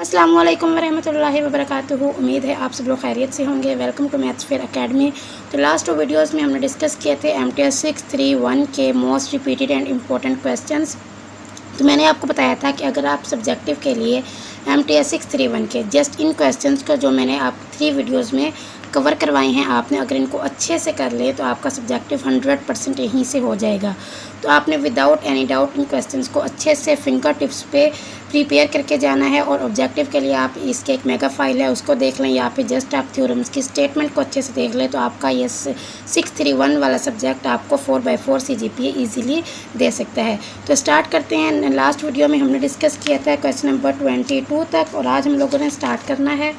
अस्सलाम वालेकुम वरहमतुल्लाहि वबरकातुहू। उम्मीद है आप सब लोग खैरियत से होंगे। Welcome to Maths Fair Academy. तो लास्ट 2 वीडियोज़ में हमने डिस्कस किए थे MTS 631 के most repeated and important questions. तो मैंने आपको बताया था कि अगर आप सब्जेक्टिव के लिए MTS 631 के जस्ट इन क्वेश्चंस को जो मैंने आप 3 वीडियोज़ में कवर करवाए हैं, आपने अगर इनको अच्छे से कर ले तो आपका सब्जेक्टिव 100% यहीं से हो जाएगा। तो आपने without any doubt in questions को अच्छे से फिंगर टिप्स पे प्रिपेयर करके जाना है। और ऑब्जेक्टिव के लिए आप इसके एक मेगा फाइल है उसको देख लें, या फिर जस्ट आप थ्योरम्स की स्टेटमेंट को अच्छे से देख लें तो आपका ये 631 वाला सब्जेक्ट आपको 4/4 CGPA ईजीली दे सकता है। तो स्टार्ट करते हैं। लास्ट वीडियो में हमने डिस्कस किया था क्वेश्चन नंबर 22 तक, और आज हम लोगों ने स्टार्ट करना है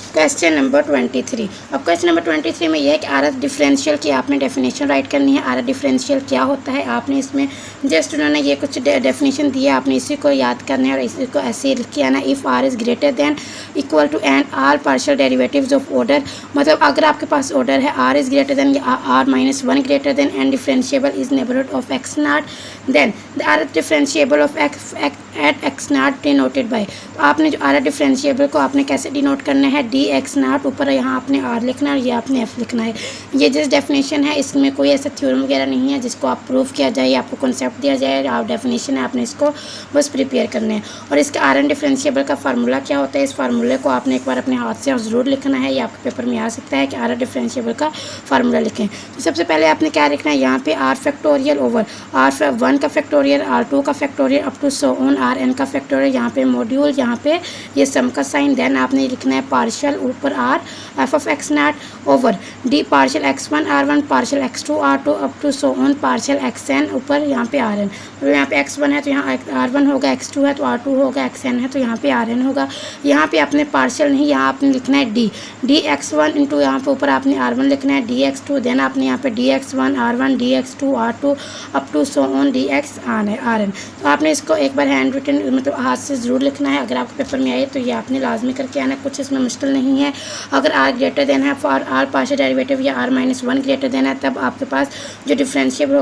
क्वेश्चन नंबर 23। अब क्वेश्चन नंबर 23 में यह है कि आर एफ डिफरेंशियल की आपने डेफिनेशन राइट करनी है। आर एफ डिफरेंशियल क्या होता है, आपने इसमें जस्ट उन्होंने ये कुछ डेफिनेशन दिया, आपने इसी को याद करना है और इसी को ऐसे लिख के आना। If R is greater than equal to and all partial derivatives of order, मतलब अगर आपके पास ऑर्डर है आर इज़ ग्रेटर दैन या R-1 greater than and differentiable is neighbourhood of x naught, then the R F differentiable of at x naught denoted by. तो आपने जो are F differentiable को आपने कैसे डिनोट करना है, dx0 ऊपर यहाँ आपने r लिखना है और ये आपने f लिखना है। ये जिस डेफिनेशन है इसमें कोई ऐसा थ्योरम वगैरह नहीं है जिसको आप प्रूव किया जाए, आपको कॉन्सेप्ट दिया जाए, आप डेफिनेशन है आपने इसको बस प्रिपेयर करना है। और इसका आर एन डिफरेंशिएबल का फार्मूला क्या होता है, इस फार्मूले को आपने एक बार अपने हाथ से ज़रूर लिखना है, ये आपके पेपर में आ सकता है कि आर एन डिफरेंशिएबल का फार्मूला लिखें। तो सबसे पहले आपने क्या लिखना है, यहाँ पे r फैक्टोरियल ओवर R1 का फैक्टोरियल, R2 का factorial up to so on Rn का फैक्टोरियल, यहाँ पे मॉड्यूल, यहाँ पे ये सम का साइन, देन आपने लिखना है पार्शियल ऊपर r f of x naught over d partial x1 r1 partial x2 r2 up to so on partial xn ऊपर यहाँ पे rn। तो यहाँ पे x1 है तो यहाँ r1 होगा, x2 है तो r2 होगा, xn है तो यहाँ पे rn होगा। यहाँ पे आपने पार्शियल नहीं, यहाँ आपने लिखना है dx1 इंटू यहाँ पे ऊपर आपने r1 लिखना है dx2, देन आपने यहाँ पे dx1 r1 dx2 r2 up to so on dx rn। तो आपने इसको एक बार हैंड रिटन मतलब हाथ से ज़रूर लिखना है, अगर आपके पेपर में आए तो ये आपने लाजमी करके आना, कुछ इसमें मुश्किल नहीं है। अगर r ग्रेटर देन है फॉर r पार्शियल डेरिवेटिव या R-1 ग्रेटर देन है, तब आपके पास जो डिफरेंशिएबल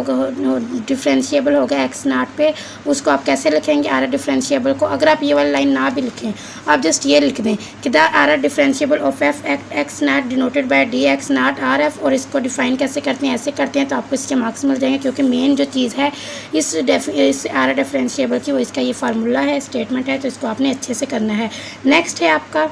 होगा x नॉट पे, उसको आप कैसे लिखेंगे आर डिफरेंशिएबल को। अगर आप ये वाली लाइन ना भी लिखें, आप जस्ट ये लिख दें कि the R differentiable of F X naught denoted by dx naught R F, और इसको डिफाइन कैसे करते हैं, ऐसे करते हैं तो आपको इसके मार्क्स मिल जाएंगे, क्योंकि मेन जो चीज़ है इस आर डिफरेंशिएबल की वो इसका ये फार्मूला है, स्टेटमेंट है, तो इसको आपने अच्छे से करना है। नेक्स्ट है आपका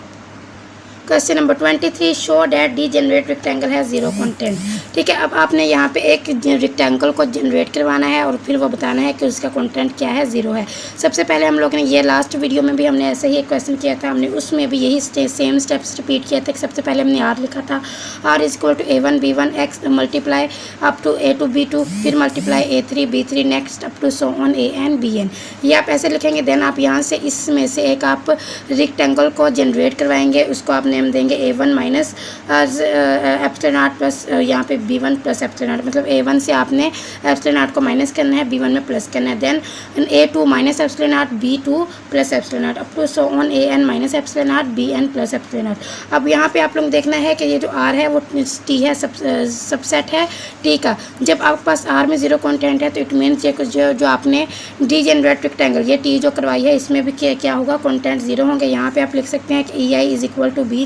question number 23, show that D generate rectangle है 0 कंटेंट। ठीक है, अब आपने यहाँ पे एक रेक्टेंगल को जनरेट करवाना है और फिर वो बताना है कि उसका कंटेंट क्या है, 0 है। सबसे पहले हम लोगों ने ये लास्ट वीडियो में भी हमने ऐसे ही एक क्वेश्चन किया था, हमने उसमें भी यही सेम स्टेप्स रिपीट किए थे। सबसे पहले हमने r लिखा था, r is equal to a1 b1 x multiply up to a2 b2 फिर multiply a3 b3 next up to so on an bn। ये आप ऐसे लिखेंगे। देन आप यहाँ से इसमें से एक आप रेक्टेंगल को जनरेट करवाएंगे, उसको आप नेम देंगे a1 minus epsilon not plus यहाँ पे b1 प्लस एप्सिलॉन नॉट, मतलब a1 से आपने एप्सिलॉन नॉट को माइनस करना है, b1 में प्लस करना है। Then a2 minus epsilon naught b2 plus epsilon naught up to so on an minus epsilon naught bn plus epsilon naught. अब यहाँ पे आप लोग देखना है कि ये जो r है वो t है, सबसेट है t का। जब आपके पास r में 0 कंटेंट है तो इट मीन्स जो आपने डी जनरेट रेक्टेंगल ये t जो करवाई है इसमें भी क्या होगा, कंटेंट 0 होंगे। यहाँ पे आप लिख सकते हैं कि ei is equal to bj,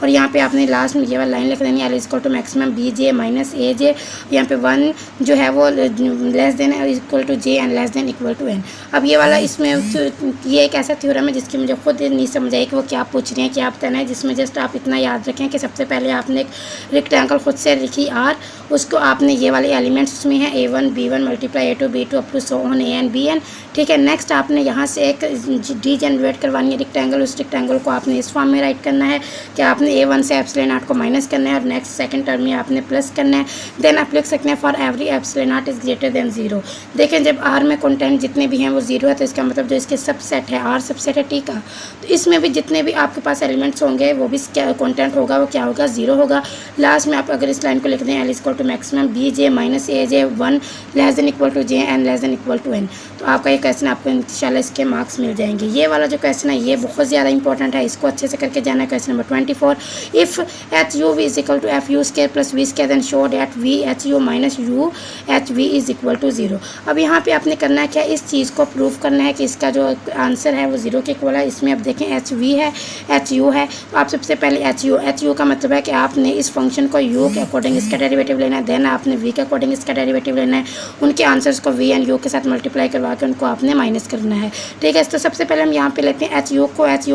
और यहाँ पे आपने लास्ट में ये वाली लाइन लिख देनी है, l is equal to maximum bj minus aj। यहाँ पे 1 जो है वो less than equal to j and less than equal to n। अब ये वाला इसमें ये एक ऐसा थ्योरम है जिसकी मुझे खुद नहीं समझ आई कि वो क्या पूछ रहे हैं, क्या बताना है, जिसमें जस्ट आप इतना याद रखें कि सबसे पहले आपने एक रेक्टेंगल खुद से लिखी r, उसको आपने ये वाले एलिमेंट्स उसमें है a1 b1 multiply a2 b2 up to so on an bn। ठीक है, नेक्स्ट आपने यहाँ से एक डी जनरेट करवानी है रेक्टेंगल, उस रेक्टेंगल को आपने इस फॉर्म में राइट करना है कि आपने a1 से एप्सिलॉन नॉट को माइनस करना है और नेक्स्ट सेकंड टर्म में आपने प्लस करना है। देन आप लिख सकते हैं for every epsilon not is greater than 0। देखें जब r में कंटेंट जितने भी हैं वो 0 है, तो इसका मतलब जो इसके सबसेट है r सबसेट है t का, तो इसमें भी जितने भी आपके पास एलिमेंट्स होंगे वो भी क्या कंटेंट होगा, वो क्या होगा, 0 होगा। लास्ट में आप अगर इस लाइन को लिख दें l is equal to maximum bj minus aj 1 less than equal to j and less than equal to n, तो आपका ये क्वेश्चन आपको इंशाल्लाह इसके मार्क्स मिल जाएंगे। ये वाला जो क्वेश्चन है ये बहुत ज़्यादा इंपॉर्टेंट है, इसको अच्छे से करके जाना है। Question number number 24, if H U V is equal to F U square plus V square then show that V H U minus U H V is equal to 0। अब यहाँ पे आपने करना है क्या, इस चीज़ को प्रूव करना है कि इसका जो आंसर है वो 0 के इक्वल है। इसमें अब देखें एच वी है, एच यू है, तो आप सबसे पहले एच यू का मतलब है कि आपने इस फंक्शन को यू के अकॉर्डिंग इसका डेरिवेटिव लेना है, देन आपने वी के अकॉर्डिंग इसका डेरिवेटिव लेना है, उनके आंसर्स को वी एंड यू के साथ मल्टीप्लाई करवा के उनको आपने माइनस करना है। ठीक है, तो सबसे पहले हम यहाँ पे लेते हैं एच यू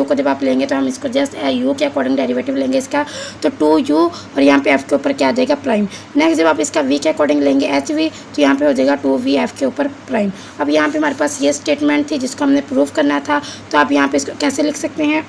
को जब आप लेंगे तो हम इसको जस्ट यू के अकॉर्डिंग डेरिवेटिव लेंगे इसका, तो 2u और यहाँ पे f के ऊपर क्या आ जाएगा प्राइम। नेक्स्ट जब आप इसका v के अकॉर्डिंग लेंगे एच वी, तो यहाँ पे हो जाएगा 2v f के ऊपर प्राइम। अब यहाँ पे हमारे पास ये स्टेटमेंट थी जिसको हमने प्रूव करना था, तो आप यहाँ पे इसको कैसे लिख सकते हैं,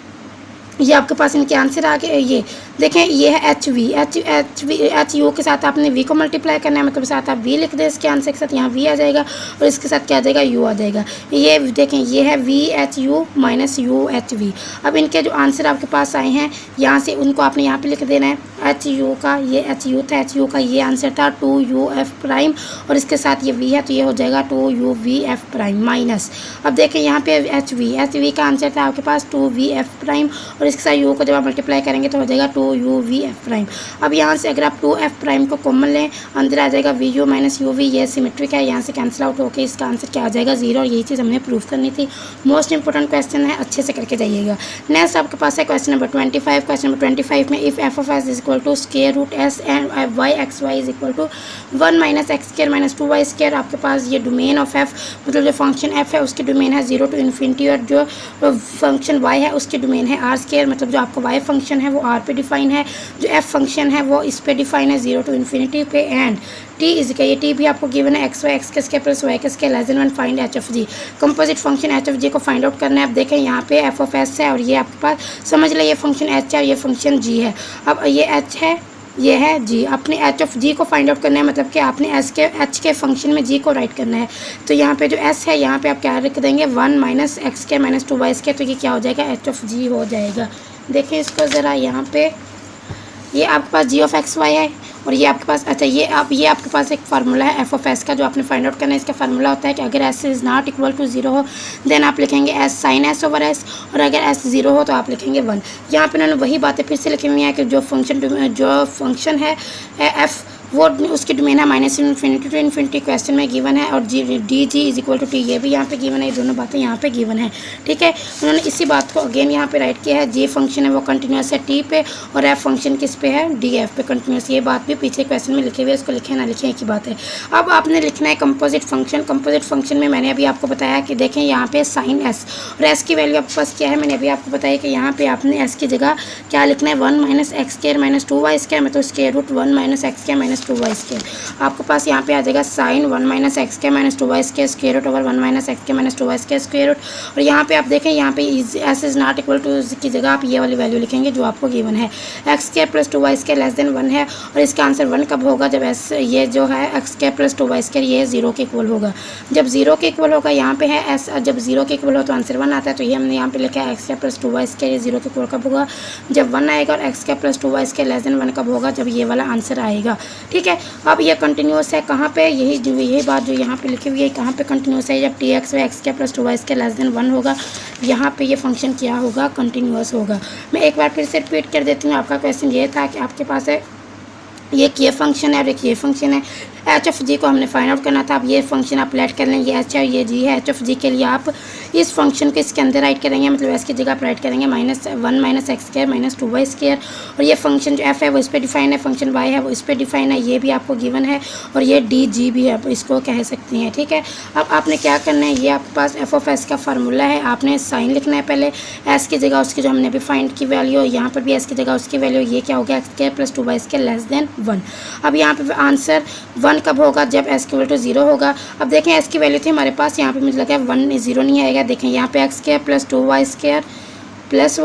ये आपके पास इनके आंसर आ गए। ये देखें, ये है एच यू के साथ आपने वी को मल्टीप्लाई करना है, मतलब साथ आप वी लिख दें इसके आंसर के साथ, यहाँ वी आ जाएगा और इसके साथ क्या आ जाएगा, यू आ जाएगा। ये देखें, ये है we H U minus U H we. अब इनके जो आंसर आपके पास आए हैं यहाँ से उनको आपने यहाँ पे लिख देना है। एच यू का ये एच यू था, एच यू का ये आंसर था 2u f प्राइम और इसके साथ ये v है तो ये हो जाएगा 2u v f prime minus. अब देखें यहाँ पे एच वी का आंसर था आपके पास 2v f प्राइम और इसके साथ u को जब आप मल्टीप्लाई करेंगे तो हो जाएगा 2u v f प्राइम। अब यहाँ से अगर आप 2f प्राइम को कॉमन लें, अंदर आ जाएगा vu माइनस u v, ये सिमेट्रिक है, यहाँ से कैंसिल आउट होकर इसका आंसर क्या आ जाएगा 0। और यही चीज़ हमने प्रूव करनी थी। मोस्ट इंपॉर्टेंट क्वेश्चन है, अच्छे से करके जाइएगा। नेक्स्ट आपके पास है क्वेश्चन नंबर 25। क्वेश्चन नंबर 25 में if F of S is equal to square root S and Y X Y is equal to 1 minus X square minus 2y square, आपके पास ये डोमेन ऑफ एफ मतलब जो function F है उसकी domain है 0 to infinity और जो फंक्शन y है उसकी डोमेन है आर स्क्वायर, मतलब जो आपका y फंक्शन है वो r पे डिफाइन है, जो f फंक्शन है वो इस पे डिफाइन है 0 टू इन्फिनिटी पे, एंड t इज ये t भी आपको गिवन है एक्स वाई एक्स के स्क्वायर प्लस वाई के square less than 1 find h of g. Composite function h of g को फाइंड आउट करना है। अब देखें यहाँ पे एफ ऑफ एस है और ये आपके पास समझ लें ये फंक्शन एच है और ये फंक्शन जी है। अब ये एच है, ये है जी, अपने एच ऑफ जी को फाइंड आउट करना है, मतलब कि आपने एच के फंक्शन में जी को राइट करना है। तो यहाँ पे जो एस है यहाँ पे आप क्या रख देंगे 1 माइनस एक्स के माइनस 2y के, तो ये क्या हो जाएगा एच ऑफ जी हो जाएगा। देखें इसको ज़रा, यहाँ पे ये आपके पास जी ऑफ एक्स वाई है और ये आपके पास अच्छा ये आपके पास एक फार्मूला है एफ ऑफ एस का जो आपने फाइंड आउट करना है। इसका फार्मूला होता है कि अगर S is not equal to 0 हो देन आप लिखेंगे S sine S over S, और अगर एस 0 हो तो आप लिखेंगे 1। यहाँ पे उन्होंने वही बातें फिर से लिखी हुई हैं कि जो फंक्शन है एफ वो उसकी डोमेन है minus infinity to infinity, question में गिवन है, और D G is equal to T ये भी यहाँ पे गिवन है, ये दोनों बातें यहाँ पे गिवन है। ठीक है, उन्होंने इसी बात को अगेन यहाँ पे राइट किया है, जी फंक्शन है वो कंटिन्यूस है टी पे और एफ फंक्शन किस पे है डी एफ पे कंटिन्यूस। ये बात भी पीछे क्वेश्चन में लिखे हुए, इसको लिखे ना लिखे एक ही बात है। अब आपने लिखना है कंपोजिट फंक्शन। कंपोजिट फंक्शन में मैंने अभी आपको बताया कि देखें यहाँ पे साइन एस और एस की वैल्यू आपके पास क्या है, मैंने अभी आपको बताया कि यहाँ पे आपने एस की जगह क्या लिखना है 1 minus X square minus 2y square, मतलब square root 1 minus X square minus 2y square. आपके पास यहाँ पे आ जाएगा साइन 1 माइनस एक्स के minus 2y square square root over 1 minus X के minus 2y square square root. और यहाँ पे आप देखें यहाँ पे S is not equal to की जगह आप ये वाली वैल्यू लिखेंगे जो आपको गिवन है, x square plus 2y square less than 1 है, और इसका आंसर 1 कब होगा जब एस ये जो है x square plus 2y square ये 0 के इक्वल होगा। जब 0 के इक्वल होगा यहाँ पे है एस, जब 0 के इक्वल हो तो आंसर 1 आता है, तो ये हमने यहाँ पे लिखा है x square plus 2y square ये 0 के इक्वल कब होगा जब 1 आएगा, और x square plus 2y square less than 1 कब होगा जब ये वाला आंसर आएगा। ठीक है, अब ये कंटिन्यूस है कहाँ पे, यही बात जो यहाँ पे लिखी हुई है कहाँ पे कंटिन्यूस है, जब टी एक्स वाई एक्स के प्लस 2y के लेस देन 1 होगा, यहाँ पे ये फंक्शन क्या होगा कंटिन्यूस होगा। मैं एक बार फिर से रिपीट कर देती हूँ, आपका क्वेश्चन ये था कि आपके पास है ये फंक्शन है और एक ये फंक्शन है, एच ऑफ जी को हमने फाइंड आउट करना था। अब ये फंक्शन आप लेट कर लें, ये एच है और ये जी है। एच ऑफ जी के लिए आप इस फंक्शन को इसके अंदर राइट करेंगे, मतलब एस की जगह आप राइट करेंगे -1 minus X square minus 2y square, और ये फंक्शन जो एफ है वो इस पर डिफाइन है, फंक्शन वाई है वो इस पर डिफाइन है, ये भी आपको गिवन है, और ये डी जी भी आप इसको कह सकती हैं। ठीक है, अब आपने क्या करना है, ये आपके पास एफ ऑफ एस का फार्मूला है, आपने साइन लिखना है पहले, एस की जगह उसकी जो हमने अभी फाइंड की वैल्यू, यहाँ पर भी एस की जगह उसकी वैल्यू, ये क्या हो गया x square plus 2y square less than 1। अब यहाँ पे आंसर 1 कब होगा जब एस इक्वल टू 0 होगा। अब देखें एस की वैल्यू थी हमारे पास, यहाँ पे मुझे लगा 1 0 नहीं आएगा। देखें यहाँ पे x square plus 2y square plus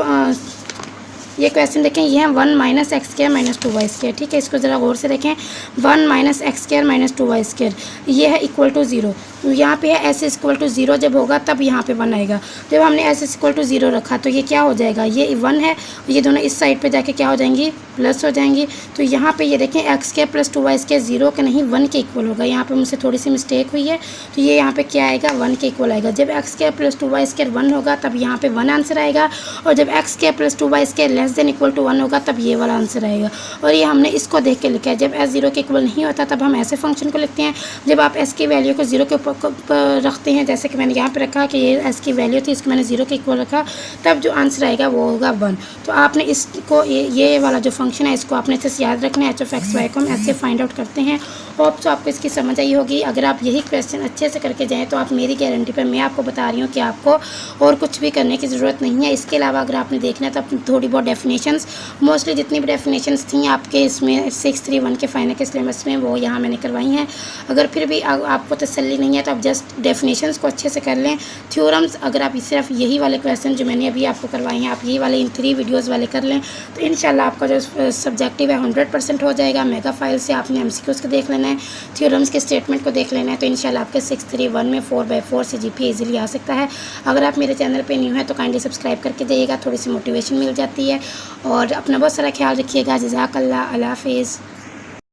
ये क्वेश्चन देखें, ये है 1 minus X square minus 2y square. ठीक है, इसको ज़रा गौर से देखें, 1 minus X square minus 2y square ये है इक्वल टू 0। तो यहाँ पे है एस इक्वल टू 0 जब होगा तब यहाँ पे 1 आएगा। जब हमने एस इक्वल टू 0 रखा तो ये क्या हो जाएगा, ये 1 है, ये दोनों इस साइड पे जाके क्या हो जाएंगी प्लस हो जाएंगी। तो यहाँ पे ये देखें x square plus 2y square 0 के नहीं 1 के इक्वल होगा। यहाँ पे मुझसे थोड़ी सी मिस्टेक हुई है, तो ये यहाँ पे क्या आएगा 1 के इक्वल आएगा। जब X square plus 2y square 1 होगा तब यहाँ पे 1 आंसर आएगा, और जब X square plus 2y square less than equal to 1 होगा तब ये वाला आंसर आएगा। और ये हमने इसको देख के लिखा है, जब एस 0 के इक्वल नहीं होता तब हम ऐसे फंक्शन को लिखते हैं। जब आप एस की वैल्यू को 0 के ऊपर रखते हैं, जैसे कि मैंने यहाँ पे रखा कि ये एस की वैल्यू थी, इसको मैंने 0 के इक्वल रखा, तब जो आंसर आएगा वो होगा 1। तो आपने इसको ये वाला जो फंक्शन है इसको आपने अच्छे से याद रखना है। एच ऑफ एक्स वाई को हम ऐसे फाइंड आउट करते हैं। होप तो आपको इसकी समझ आई होगी। अगर आप यही क्वेश्चन अच्छे से करके जाएँ तो आप मेरी गारंटी पर मैं आपको बता रही हूँ कि आपको और कुछ भी करने की ज़रूरत नहीं है। इसके अलावा अगर आपने देखना है तो आप थोड़ी बहुत डेफिनेशंस, मोस्टली जितनी भी डेफिनेशंस थी आपके इसमें 631 के फाइनल के सिलेबस में, वो यहाँ मैंने करवाई हैं। अगर फिर भी आपको तसल्ली नहीं है तो आप जस्ट डेफिनेशंस को अच्छे से कर लें। थ्योरम्स अगर आप सिर्फ यही वाले क्वेश्चन जो मैंने अभी आपको करवाए हैं, आप यही वाले इन 3 वीडियोज़ वाले कर लें तो इंशाल्लाह आपका जो सब्जेक्टिव है 100% हो जाएगा। मेगा फाइल से आपने MCQs को देख लेना है, थ्योरम्स के स्टेटमेंट को देख लेना है, तो इंशाल्लाह आपके 631 में 4/4 से GPA ईजिली आ सकता है। अगर आप मेरे चैनल पे न्यू हैं तो काइंडली सब्सक्राइब करके जाइएगा, थोड़ी सी मोटिवेशन मिल जाती है। और अपना बहुत सारा ख्याल रखिएगा। जज़ाकल्लाह, अल्लाह हाफ़िज़।